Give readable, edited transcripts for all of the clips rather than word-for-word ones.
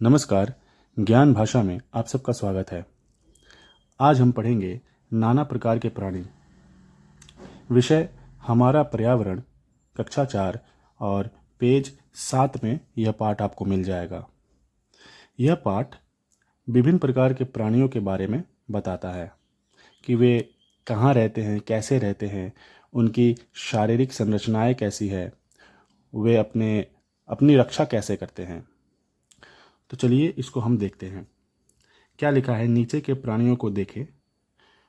नमस्कार। ज्ञान भाषा में आप सबका स्वागत है। आज हम पढ़ेंगे नाना प्रकार के प्राणी। विषय हमारा पर्यावरण, कक्षा 4 और पेज 7 में यह पाठ आपको मिल जाएगा। यह पाठ विभिन्न प्रकार के प्राणियों के बारे में बताता है कि वे कहाँ रहते हैं, कैसे रहते हैं, उनकी शारीरिक संरचनाएं कैसी है, वे अपनी रक्षा कैसे करते हैं। तो चलिए इसको हम देखते हैं। क्या लिखा है, नीचे के प्राणियों को देखें,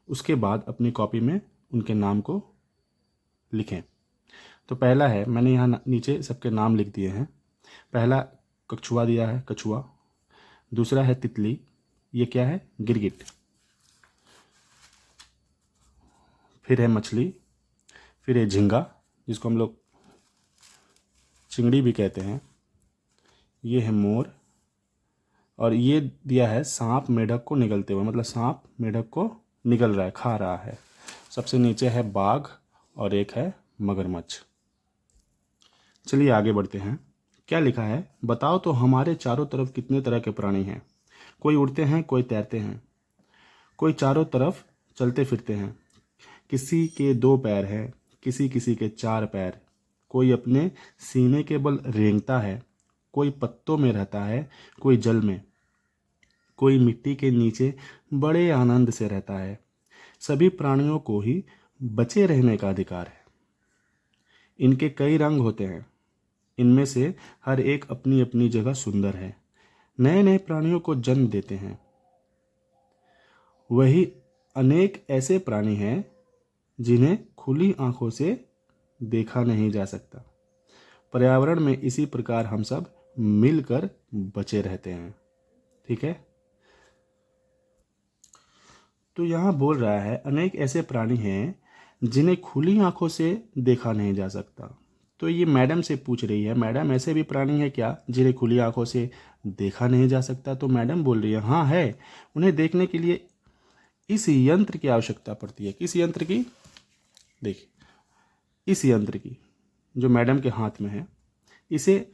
उसके बाद अपनी कॉपी में उनके नाम को लिखें। तो पहला है, मैंने यहाँ नीचे सबके नाम लिख दिए हैं। पहला कछुआ दिया है, कछुआ। दूसरा है तितली, ये क्या है, गिरगिट। फिर है मछली, फिर है झींगा जिसको हम लोग चिंगड़ी भी कहते हैं। ये है मोर, और ये दिया है सांप मेढक को निगलते हुए, मतलब सांप मेढक को निगल रहा है, खा रहा है। सबसे नीचे है बाघ और एक है मगरमच्छ। चलिए आगे बढ़ते हैं। क्या लिखा है, बताओ तो हमारे चारों तरफ कितने तरह के प्राणी हैं। कोई उड़ते हैं, कोई तैरते हैं, कोई चारों तरफ चलते फिरते हैं। किसी के 2 पैर हैं, किसी किसी के 4 पैर। कोई अपने सीने के बल रेंगता है, कोई पत्तों में रहता है, कोई जल में, कोई मिट्टी के नीचे बड़े आनंद से रहता है। सभी प्राणियों को ही बचे रहने का अधिकार है। इनके कई रंग होते हैं, इनमें से हर एक अपनी अपनी जगह सुंदर है। नए नए प्राणियों को जन्म देते हैं। वही अनेक ऐसे प्राणी हैं जिन्हें खुली आंखों से देखा नहीं जा सकता। पर्यावरण में इसी प्रकार हम सब मिलकर बचे रहते हैं। ठीक है, तो यहाँ बोल रहा है अनेक ऐसे प्राणी हैं जिन्हें खुली आंखों से देखा नहीं जा सकता। तो ये मैडम से पूछ रही है, मैडम ऐसे भी प्राणी हैं क्या जिन्हें खुली आंखों से देखा नहीं जा सकता। तो मैडम बोल रही है हाँ है, उन्हें देखने के लिए इस यंत्र की आवश्यकता पड़ती है। किस यंत्र की, देखिए इस यंत्र की जो मैडम के हाथ में है। इसे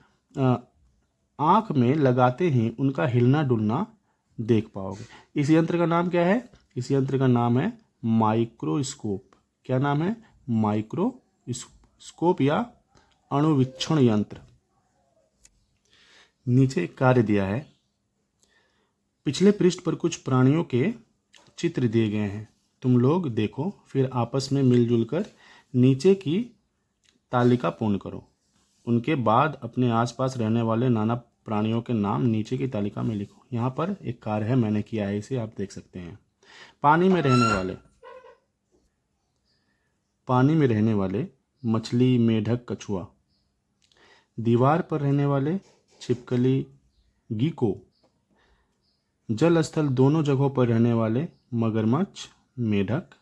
आँख में लगाते ही उनका हिलना डुलना देख पाओगे। इस यंत्र का नाम क्या है, इस यंत्र का नाम है माइक्रोस्कोप। क्या नाम है, माइक्रोस्कोप या अणुवीक्षण यंत्र। नीचे कार्य दिया है, पिछले पृष्ठ पर कुछ प्राणियों के चित्र दिए गए हैं, तुम लोग देखो, फिर आपस में मिलजुल कर नीचे की तालिका पूर्ण करो। उनके बाद अपने आसपास रहने वाले नाना प्राणियों के नाम नीचे की तालिका में लिखो। यहाँ पर एक कार्य है, मैंने किया है, इसे आप देख सकते हैं। पानी में रहने वाले मछली, मेढक, कछुआ। दीवार पर रहने वाले छिपकली, गीको। जल स्थल दोनों जगहों पर रहने वाले मगरमच्छ, मेढक।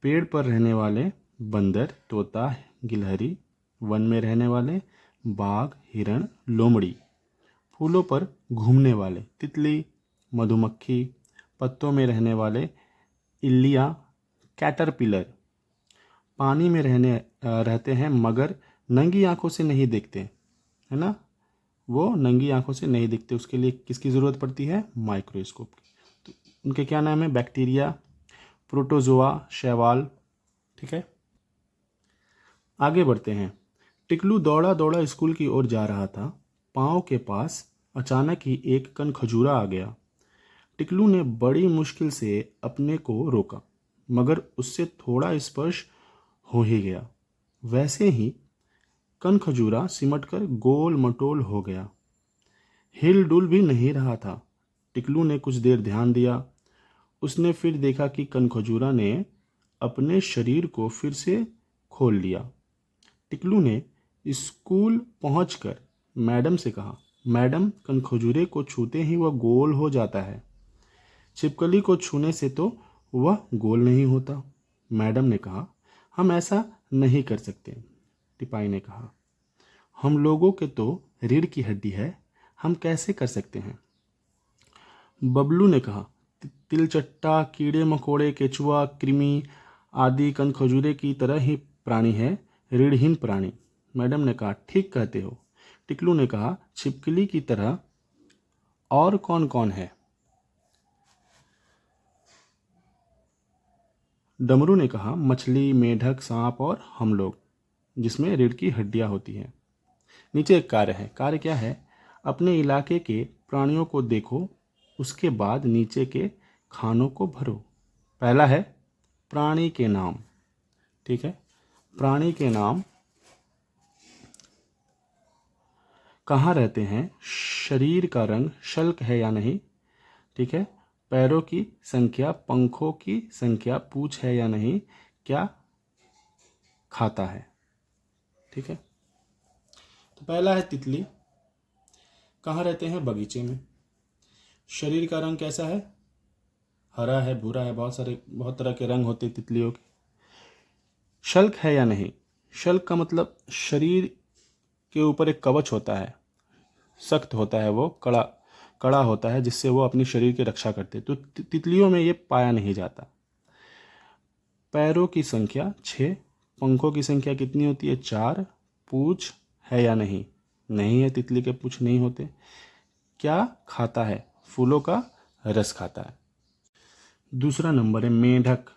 पेड़ पर रहने वाले बंदर, तोता, गिलहरी। वन में रहने वाले बाघ, हिरण, लोमड़ी। फूलों पर घूमने वाले तितली, मधुमक्खी। पत्तों में रहने वाले इल्लियाँ, कैटरपिलर। पानी में रहते हैं मगर नंगी आंखों से नहीं दिखते, है ना, वो नंगी आंखों से नहीं दिखते। उसके लिए किसकी ज़रूरत पड़ती है, माइक्रोस्कोप की। तो उनके क्या नाम है, बैक्टीरिया, प्रोटोजोआ, शैवाल। ठीक है, आगे बढ़ते हैं। टिकलू दौड़ा दौड़ा स्कूल की ओर जा रहा था। पाँव के पास अचानक ही एक कनखजूरा आ गया। टिकलू ने बड़ी मुश्किल से अपने को रोका, मगर उससे थोड़ा स्पर्श हो ही गया। वैसे ही कनखजूरा सिमटकर गोल मटोल हो गया, हिल डुल भी नहीं रहा था। टिकलू ने कुछ देर ध्यान दिया। उसने फिर देखा कि कनखजूरा ने अपने शरीर को फिर से खोल लिया। टिकलू ने स्कूल पहुंचकर मैडम से कहा, मैडम, कनखजूरे को छूते ही वह गोल हो जाता है, छिपकली को छूने से तो वह गोल नहीं होता। मैडम ने कहा, हम ऐसा नहीं कर सकते। टिपाई ने कहा, हम लोगों के तो रीढ़ की हड्डी है, हम कैसे कर सकते हैं। बबलू ने कहा, तिलचट्टा, कीड़े मकोड़े, केचुआ, कृमि आदि कनखजूरे की तरह ही प्राणी है, रीढ़हीन प्राणी। मैडम ने कहा, ठीक कहते हो। टिकलू ने कहा, छिपकली की तरह और कौन कौन है? डमरू ने कहा मछली, मेढक, सांप और हम लोग, जिसमें रीढ़ की हड्डियां होती हैं। नीचे एक कार्य है। कार्य क्या है? अपने इलाके के प्राणियों को देखो, उसके बाद नीचे के खानों को भरो। पहला है प्राणी के नाम। ठीक है, प्राणी के नाम। कहाँ रहते हैं? शरीर का रंग शल्क है या नहीं? ठीक है, पैरों की संख्या, पंखों की संख्या, पूंछ है या नहीं, क्या खाता है? ठीक है, तो पहला है तितली। कहाँ रहते हैं? बगीचे में। शरीर का रंग कैसा है? हरा है, भूरा है, बहुत तरह के रंग होते हैं तितलियों के। शल्क है या नहीं? शल्क का मतलब शरीर के ऊपर एक कवच होता है, सख्त होता है, वो कड़ा कड़ा होता है, जिससे वो अपनी शरीर की रक्षा करते हैं। तो तितलियों में ये पाया नहीं जाता। पैरों की संख्या 6, पंखों की संख्या कितनी होती है? 4, पूंछ है या नहीं? नहीं है, तितली के पूंछ नहीं होते। क्या खाता है? फूलों का रस खाता है। दूसरा नंबर है मेढक।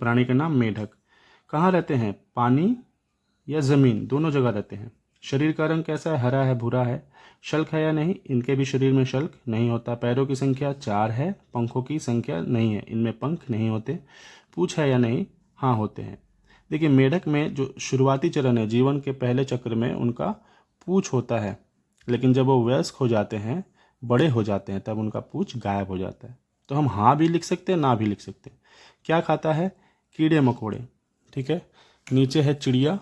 प्राणी का नाम मेढक। कहाँ रहते हैं? पानी या जमीन, दोनों जगह रहते हैं। शरीर का रंग कैसा है? हरा है, भूरा है। शल्क है या नहीं? इनके भी शरीर में शल्क नहीं होता। पैरों की संख्या 4 है, पंखों की संख्या नहीं है, इनमें पंख नहीं होते। पूंछ है या नहीं? हाँ, होते हैं। देखिए, मेढक में जो शुरुआती चरण है, जीवन के पहले चक्र में उनका पूंछ होता है, लेकिन जब वो वयस्क हो जाते हैं, बड़े हो जाते हैं, तब उनका पूंछ गायब हो जाता है। तो हम हाँ भी लिख सकते हैं, ना भी लिख सकते हैं। क्या खाता है? कीड़े मकोड़े। ठीक है, नीचे है चिड़िया।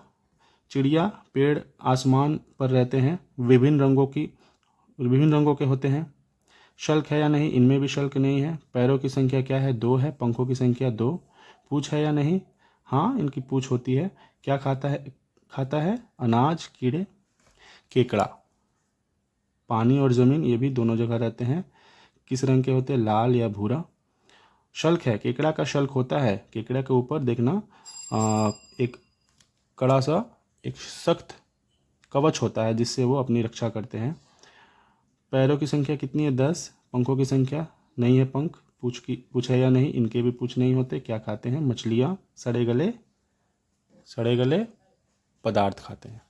चिड़िया पेड़ आसमान पर रहते हैं, विभिन्न रंगों के होते हैं। शल्क है या नहीं? इनमें भी शल्क नहीं है। पैरों की संख्या क्या है? 2 है। पंखों की संख्या 2। पूंछ है या नहीं? हाँ, इनकी पूंछ होती है। क्या खाता है? खाता है अनाज, कीड़े, केकड़ा। पानी और ज़मीन, ये भी दोनों जगह रहते हैं। किस रंग के होते हैं? लाल या भूरा। शल्क है, केकड़ा का शल्क होता है। केकड़ा के ऊपर देखना एक कड़ा सा, एक सख्त कवच होता है, जिससे वो अपनी रक्षा करते हैं। पैरों की संख्या कितनी है? 10। पंखों की संख्या नहीं है, पंख। पूछ है या नहीं? इनके भी पूछ नहीं होते। क्या खाते हैं? मछलियाँ, सड़े गले पदार्थ खाते हैं।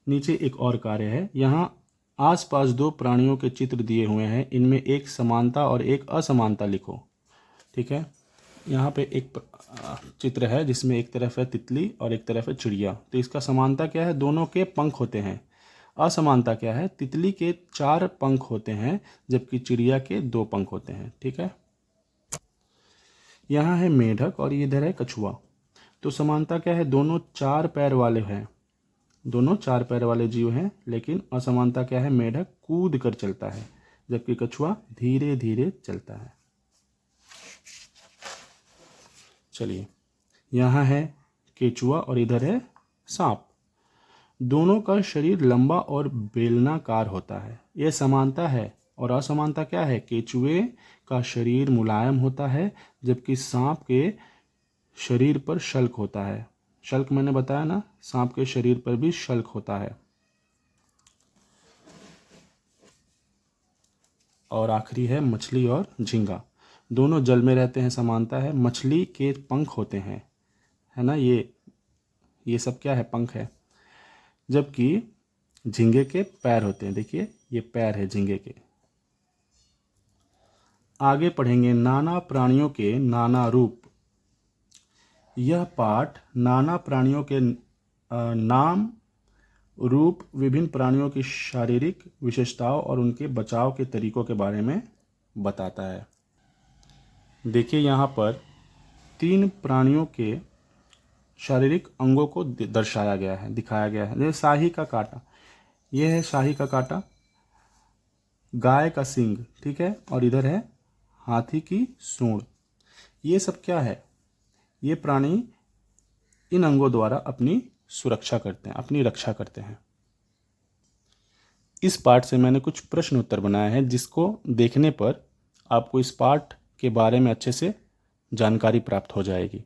नीचे एक और कार्य है। यहाँ आसपास 2 प्राणियों के चित्र दिए हुए हैं, इनमें एक समानता और एक असमानता लिखो। ठीक है, यहाँ पे एक चित्र है जिसमें एक तरफ है तितली और एक तरफ है चिड़िया। तो इसका समानता क्या है? दोनों के पंख होते हैं। असमानता क्या है? तितली के 4 पंख होते हैं, जबकि चिड़िया के 2 पंख होते हैं। ठीक है, यहाँ है मेढक और इधर है कछुआ। तो समानता क्या है? दोनों 4 पैर वाले हैं, दोनों 4 पैर वाले जीव हैं। लेकिन असमानता क्या है? मेढक कूद कर चलता है, जबकि कछुआ धीरे धीरे चलता है। चलिए, यहाँ है केचुआ और इधर है सांप। दोनों का शरीर लंबा और बेलनाकार होता है, यह समानता है। और असमानता क्या है? केचुए का शरीर मुलायम होता है, जबकि सांप के शरीर पर शल्क होता है। शल्क मैंने बताया ना, सांप के शरीर पर भी शल्क होता है। और आखिरी है मछली और झींगा। दोनों जल में रहते हैं, समानता है। मछली के पंख होते हैं, है ना, ये सब क्या है? पंख है। जबकि झींगे के पैर होते हैं। देखिए, ये पैर है झींगे के। आगे पढ़ेंगे नाना प्राणियों के नाना रूप। यह पाठ नाना प्राणियों के नाम, रूप, विभिन्न प्राणियों की शारीरिक विशेषताओं और उनके बचाव के तरीकों के बारे में बताता है। देखिए, यहाँ पर 3 प्राणियों के शारीरिक अंगों को दर्शाया गया है, दिखाया गया है। जैसे शाही का कांटा, यह है शाही का कांटा। गाय का सींग, ठीक है, और इधर है हाथी की सूंड। ये सब क्या है? ये प्राणी इन अंगों द्वारा अपनी सुरक्षा करते हैं, अपनी रक्षा करते हैं। इस पाठ से मैंने कुछ प्रश्न उत्तर बनाए हैं, जिसको देखने पर आपको इस पाठ के बारे में अच्छे से जानकारी प्राप्त हो जाएगी।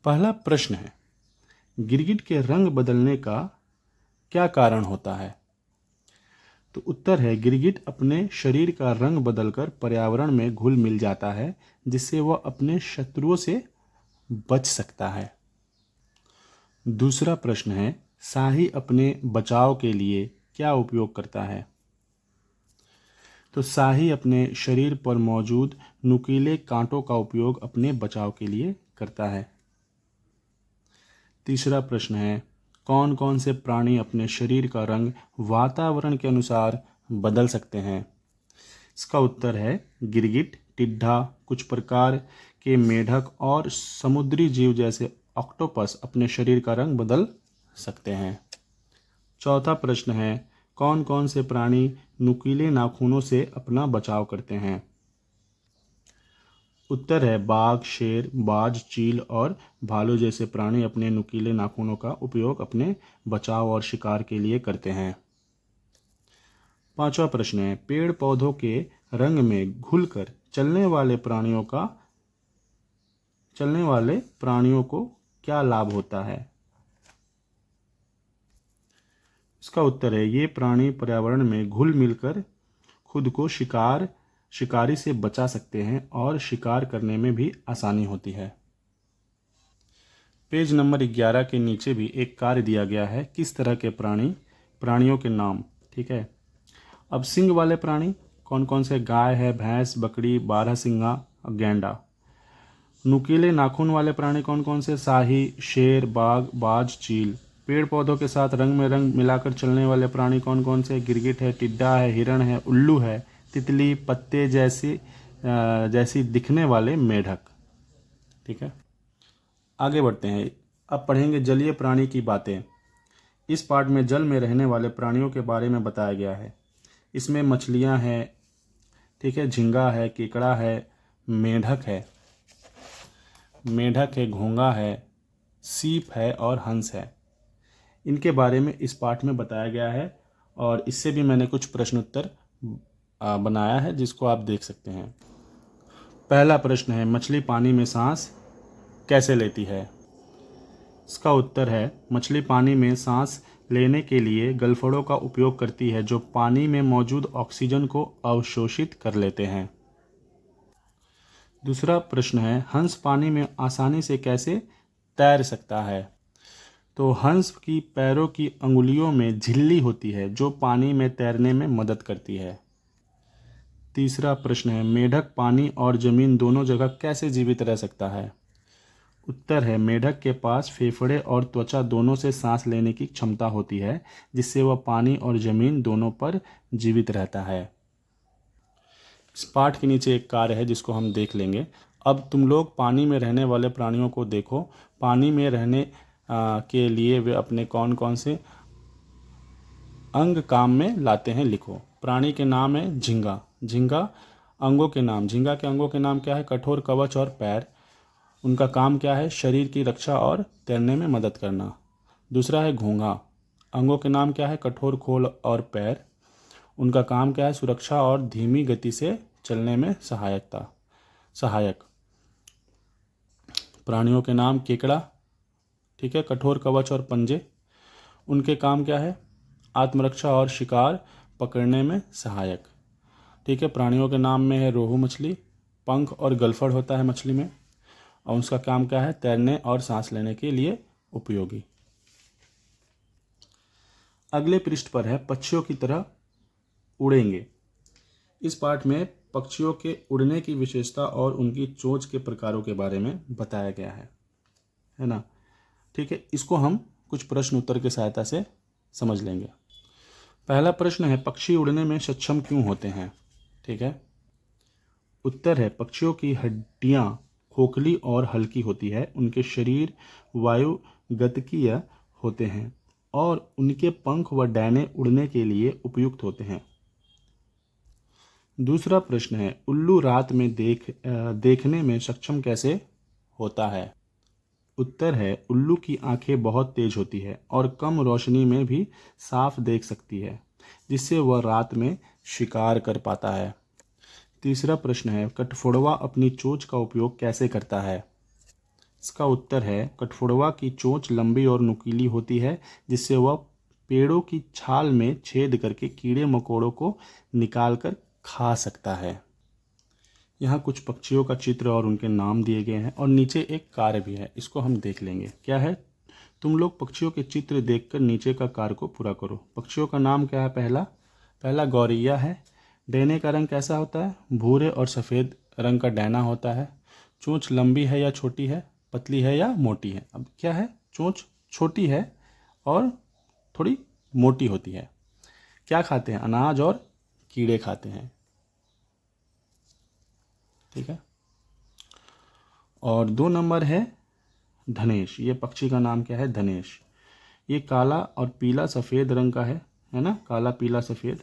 पहला प्रश्न है, गिरगिट के रंग बदलने का क्या कारण होता है? तो उत्तर है गिरगिट अपने शरीर का रंग बदलकर पर्यावरण में घुल मिल जाता है, जिससे वह अपने शत्रुओं से बच सकता है। दूसरा प्रश्न है, शाही अपने बचाव के लिए क्या उपयोग करता है? तो शाही अपने शरीर पर मौजूद नुकीले कांटों का उपयोग अपने बचाव के लिए करता है। तीसरा प्रश्न है, कौन कौन से प्राणी अपने शरीर का रंग वातावरण के अनुसार बदल सकते हैं? इसका उत्तर है गिरगिट, टिड्ढा, कुछ प्रकार के मेढक और समुद्री जीव जैसे ऑक्टोपस अपने शरीर का रंग बदल सकते हैं। चौथा प्रश्न है, कौन कौन से प्राणी नुकीले नाखूनों से अपना बचाव करते हैं? उत्तर है बाघ, शेर, बाज, चील और भालू जैसे प्राणी अपने नुकीले नाखूनों का उपयोग अपने बचाव और शिकार के लिए करते हैं। पांचवा प्रश्न है, पेड़ पौधों के रंग में घुलकर चलने वाले प्राणियों को क्या लाभ होता है? इसका उत्तर है ये प्राणी पर्यावरण में घुल मिलकर खुद को शिकारी से बचा सकते हैं और शिकार करने में भी आसानी होती है। पेज नंबर 11 के नीचे भी एक कार्य दिया गया है, किस तरह के प्राणियों के नाम। ठीक है, अब सींग वाले प्राणी कौन कौन से? गाय है, भैंस, बकरी, बारहसिंगा और गैंडा। नुकीले नाखून वाले प्राणी कौन कौन से? शाही, शेर, बाघ, बाज, चील। पेड़ पौधों के साथ रंग में रंग मिलाकर चलने वाले प्राणी कौन कौन से? गिरगिट है, टिड्डा है, हिरण है, उल्लू है, तितली, पत्ते जैसी दिखने वाले मेढक। ठीक है, आगे बढ़ते हैं। अब पढ़ेंगे जलीय प्राणी की बातें। इस पाठ में जल में रहने वाले प्राणियों के बारे में बताया गया है। इसमें मछलियां हैं, ठीक है, झींगा है, केकड़ा है, मेढक है, घोंगा है, सीप है और हंस है। इनके बारे में इस पाठ में बताया गया है और इससे भी मैंने कुछ प्रश्न उत्तर बनाया है जिसको आप देख सकते हैं। पहला प्रश्न है, मछली पानी में सांस कैसे लेती है? इसका उत्तर है मछली पानी में सांस लेने के लिए गलफड़ों का उपयोग करती है जो पानी में मौजूद ऑक्सीजन को अवशोषित कर लेते हैं। दूसरा प्रश्न है, हंस पानी में आसानी से कैसे तैर सकता है? तो हंस की पैरों की अंगुलियों में झिल्ली होती है जो पानी में तैरने में मदद करती है। तीसरा प्रश्न है, मेढक पानी और जमीन दोनों जगह कैसे जीवित रह सकता है? उत्तर है मेढक के पास फेफड़े और त्वचा दोनों से सांस लेने की क्षमता होती है जिससे वह पानी और जमीन दोनों पर जीवित रहता है। इस पाठ के नीचे एक कार्य है जिसको हम देख लेंगे। अब तुम लोग पानी में रहने वाले प्राणियों को देखो। पानी में रहने के लिए वे अपने कौन कौन से अंग काम में लाते हैं, लिखो। प्राणी के नाम है झींगा। झींगा के अंगों के नाम क्या है? कठोर कवच और पैर। उनका काम क्या है? शरीर की रक्षा और तैरने में मदद करना। दूसरा है घोंघा। अंगों के नाम क्या है? कठोर खोल और पैर। उनका काम क्या है? सुरक्षा और धीमी गति से चलने में सहायक। प्राणियों के नाम केकड़ा, ठीक है, कठोर कवच और पंजे। उनके काम क्या है? आत्मरक्षा और शिकार पकड़ने में सहायक। ठीक है, प्राणियों के नाम में है रोहू मछली, पंख और गलफड़ होता है मछली में, और उसका काम क्या है? तैरने और सांस लेने के लिए उपयोगी। अगले पृष्ठ पर है पक्षियों की तरह उड़ेंगे। इस पाठ में पक्षियों के उड़ने की विशेषता और उनकी चोंच के प्रकारों के बारे में बताया गया है ना। ठीक है, इसको हम कुछ प्रश्न उत्तर की सहायता से समझ लेंगे। पहला प्रश्न है, पक्षी उड़ने में सक्षम क्यों होते हैं? ठीक है, उत्तर है पक्षियों की हड्डियां खोखली और हल्की होती है, उनके शरीर वायुगतिकीय होते हैं और उनके पंख व डैने उड़ने के लिए उपयुक्त होते हैं। दूसरा प्रश्न है, उल्लू रात में देखने में सक्षम कैसे होता है? उत्तर है उल्लू की आंखें बहुत तेज होती है और कम रोशनी में भी साफ देख सकती है, जिससे वह रात में शिकार कर पाता है। तीसरा प्रश्न है, कठफोड़वा अपनी चोंच का उपयोग कैसे करता है? इसका उत्तर है कठफोड़वा की चोंच लंबी और नुकीली होती है जिससे वह पेड़ों की छाल में छेद करके कीड़े मकोड़ों को निकाल कर खा सकता है। यहाँ कुछ पक्षियों का चित्र और उनके नाम दिए गए हैं और नीचे एक कार्य भी है, इसको हम देख लेंगे। क्या है? तुम लोग पक्षियों के चित्र देखकर नीचे का कार्य को पूरा करो। पक्षियों का नाम क्या है? पहला गौरैया है। डैने का रंग कैसा होता है? भूरे और सफ़ेद रंग का डैना होता है। चोंच लंबी है या छोटी है? पतली है या मोटी है? अब क्या है? चोंच छोटी है और थोड़ी मोटी होती है। क्या खाते हैं? अनाज और कीड़े खाते हैं। ठीक है। और 2 नंबर है धनेश। ये पक्षी का नाम क्या है? धनेश। ये काला और पीला सफ़ेद रंग का है ना, काला पीला सफ़ेद,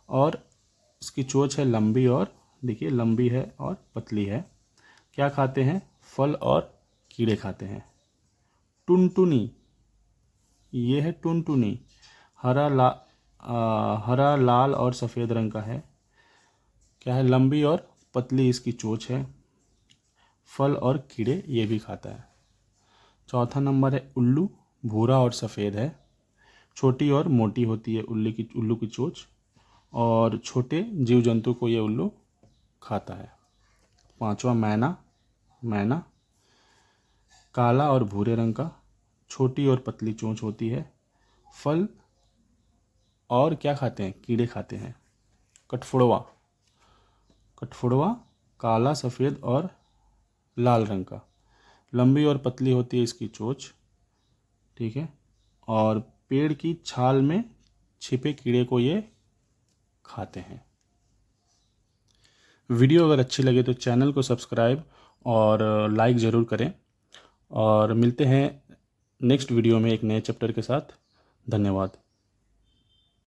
और इसकी चोंच है लंबी और देखिए लंबी है और पतली है। क्या खाते हैं? फल और कीड़े खाते हैं। टुनटुनी, ये है टुनटुनी। हरा लाल और सफ़ेद रंग का है। क्या है? लंबी और पतली इसकी चोंच है। फल और कीड़े ये भी खाता है। चौथा नंबर है उल्लू। भूरा और सफ़ेद है। छोटी और मोटी होती है उल्लू की चोंच, और छोटे जीव जंतु को ये उल्लू खाता है। 5वां मैना। काला और भूरे रंग का, छोटी और पतली चोंच होती है। फल और क्या खाते हैं? कीड़े खाते हैं। कठफोड़वा। काला सफ़ेद और लाल रंग का, लंबी और पतली होती है इसकी चोंच। ठीक है। और पेड़ की छाल में छिपे कीड़े को ये खाते हैं। वीडियो अगर अच्छी लगे तो चैनल को सब्सक्राइब और लाइक ज़रूर करें, और मिलते हैं नेक्स्ट वीडियो में एक नए चैप्टर के साथ। धन्यवाद।